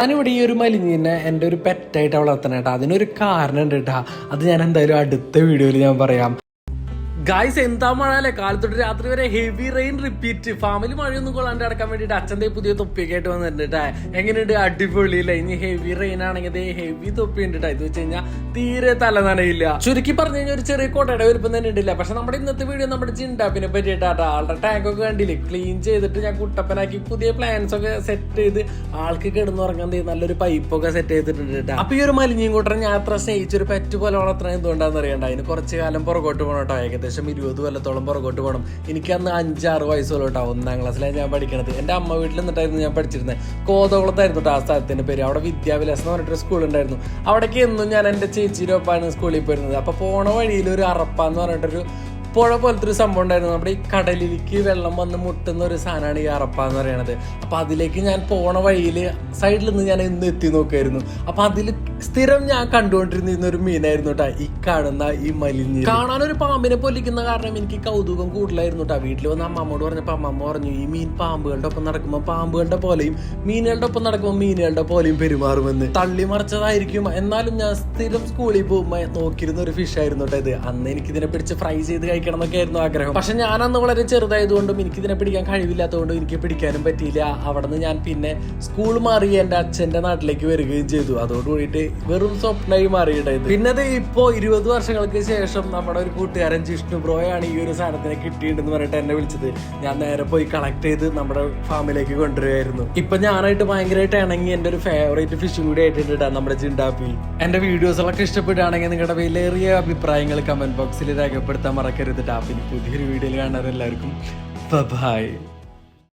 ഞാനിവിടെ ഈ ഒരു മലിനീനെ എൻ്റെ ഒരു പെറ്റായിട്ട് വളർത്തണം കേട്ടോ. അതിനൊരു കാരണം ഉണ്ട് കേട്ടോ. അത് ഞാൻ എന്തായാലും അടുത്ത വീഡിയോയിൽ ഞാൻ പറയാം. ഗായ്സ്, എന്താ മഴ അല്ലേ? കാലത്തൊട്ട് രാത്രി വരെ ഹെവി റെയിൻ റിപ്പീറ്റ്. ഫാമിലി മഴയൊന്നും കൊള്ളാണ്ട് അടക്കാൻ വേണ്ടിയിട്ട് അച്ഛൻ്റെ പുതിയ തൊപ്പിയൊക്കെ ആയിട്ട് വന്നിട്ടുണ്ട്. എങ്ങനെയുണ്ട്? അടിപൊളിയില്ല. ഇനി ഹെവി റെയിൻ ആണെങ്കിൽ ഹെവി തൊപ്പി ഉണ്ട്. ഇത് വെച്ച് കഴിഞ്ഞാൽ തീരെ തല നനയില്ല. ചുരുക്കി പറഞ്ഞു കഴിഞ്ഞാൽ ഒരു ചെറിയ കോട്ടയുടെ വലുപ്പം തന്നെ ഉണ്ടില്ല. പക്ഷെ നമ്മുടെ ഇന്നത്തെ വീഡിയോ നമ്മുടെ ജിൻഡാപ്പിനെ പറ്റിയിട്ടാട്ടോ. ആളുടെ ടാങ്കൊക്കെ കണ്ടില്ലേ? ക്ലീൻ ചെയ്തിട്ട് ഞാൻ കുട്ടപ്പനാക്കി പുതിയ പ്ലാൻസ് ഒക്കെ സെറ്റ് ചെയ്ത് ആൾക്ക് കിടന്നുറങ്ങാൻ നല്ലൊരു പൈപ്പൊക്കെ സെറ്റ് ചെയ്തിട്ടുണ്ട് കേട്ടോ. അപ്പൊ ഈ ഒരു മലിഞ്ഞും കൂട്ടം ഞാൻ അത്ര സ്നേഹിച്ചൊരു പെറ്റ് പോലെ വളർത്തണം എന്തുകൊണ്ടാന്ന് അറിയണ്ട. അതിന് കുറച്ച് കാലം പുറകോട്ട് പോകണം കേട്ടോ. ഏകദേശം 20 കൊല്ലത്തോളം പുറകോട്ട് പോകണം. എനിക്ക് അന്ന് 5-6 വയസ്സോളം കേട്ടോ. 1ാം ക്ലാസ്സിലാണ് ഞാൻ പഠിക്കണത്. എൻ്റെ അമ്മ വീട്ടിൽ നിന്നിട്ടായിരുന്നു ഞാൻ പഠിച്ചിരുന്നത്. കോതകുളത്തായിരുന്നു കേട്ടോ ആ സ്ഥലത്തിന്റെ പേര്. അവിടെ വിദ്യാഭ്യാസം എന്ന് പറഞ്ഞിട്ടൊരു സ്കൂൾ ഉണ്ടായിരുന്നു. അവിടേക്ക് എന്നും ഞാൻ എൻ്റെ ചേച്ചിയുടെ ഒപ്പാണ് സ്കൂളിൽ പോയിരുന്നത്. അപ്പൊ പോണ വഴിയിൽ ഒരു അറപ്പാന്ന് പറഞ്ഞിട്ടൊരു പുഴ പോലത്തെ ഒരു സംഭവം ഉണ്ടായിരുന്നു. നമ്മുടെ ഈ കടലിലേക്ക് വെള്ളം വന്ന് മുട്ടുന്ന ഒരു സാധനമാണ് ഈ അറപ്പ എന്ന് പറയണത്. അപ്പൊ അതിലേക്ക് ഞാൻ പോണ വഴിയിൽ സൈഡിൽ നിന്ന് ഞാൻ ഇന്ന് എത്തി നോക്കായിരുന്നു. അപ്പൊ അതിൽ സ്ഥിരം ഞാൻ കണ്ടുകൊണ്ടിരുന്ന ഒരു മീനായിരുന്നു കേട്ടോ ഈ കാണുന്ന ഈ മലിഞ്ഞ്. കാണാനൊരു പാമ്പിനെ പൊലിക്കുന്ന കാരണം എനിക്ക് കൗതുകം കൂടുതലായിരുന്നു കേട്ടോ. വീട്ടിൽ വന്ന് അമ്മമ്മോട് പറഞ്ഞപ്പോൾ അമ്മമ്മ പറഞ്ഞു, ഈ മീൻ പാമ്പുകളുടെ ഒപ്പം നടക്കുമ്പോൾ പാമ്പുകളുടെ പോലെയും മീനുകളുടെ ഒപ്പം നടക്കുമ്പോൾ മീനുകളുടെ പോലെയും പെരുമാറുമെന്ന്. തള്ളി മറിച്ചതായിരിക്കും. എന്നാലും ഞാൻ സ്ഥിരം സ്കൂളിൽ പോകുമ്പോൾ നോക്കിയിരുന്ന ഒരു ഫിഷ് ആയിരുന്നു കേട്ടോ ഇത്. അന്ന് എനിക്കിതിനെ പിടിച്ച് ഫ്രൈ ചെയ്ത് കഴിക്കണം എന്നൊക്കെ ആയിരുന്നു ആഗ്രഹം. പക്ഷെ ഞാൻ അന്ന് വളരെ ചെറുതായതുകൊണ്ടും എനിക്കിതിനെ പിടിക്കാൻ കഴിവില്ലാത്തതുകൊണ്ടും എനിക്ക് പിടിക്കാനും പറ്റിയില്ല. അവിടെ നിന്ന് ഞാൻ പിന്നെ സ്കൂൾ മാറി എൻ്റെ അച്ഛൻ്റെ നാട്ടിലേക്ക് വരികയും ചെയ്തു. അതോടുകൂടിയിട്ട് വെറും സ്വപ്നമായി മാറിയിട്ടായത്. പിന്നെ അത് ഇപ്പോ 20 വർഷങ്ങൾക്ക് ശേഷം നമ്മുടെ ഒരു കൂട്ടുകാരൻ ജിഷ്ണു ബ്രോയാണ് ഈ ഒരു സാധനത്തിനെ കിട്ടിയിട്ടുണ്ടെന്ന് പറഞ്ഞിട്ട് എന്നെ വിളിച്ചത്. ഞാൻ നേരെ പോയി കളക്ട് ചെയ്ത് നമ്മുടെ ഫാമിലേക്ക് കൊണ്ടുവരികയായിരുന്നു. ഇപ്പൊ ഞാനായിട്ട് ഭയങ്കരമായിട്ട് ഇണങ്ങി എൻ്റെ ഒരു ഫേവറേറ്റ് ഫിഷും കൂടി ആയിട്ടുണ്ട് നമ്മുടെ ജിൻഡാപ്പി. എൻ്റെ വീഡിയോസുകളൊക്കെ ഇഷ്ടപ്പെടുകയാണെങ്കിൽ നിങ്ങളുടെ വിലയേറിയ അഭിപ്രായങ്ങൾ കമന്റ് ബോക്സിൽ രേഖപ്പെടുത്താൻ മറക്കരുത്. ടാപ്പിന് പുതിയൊരു വീഡിയോയിൽ കാണാൻ എല്ലാവർക്കും ബൈ.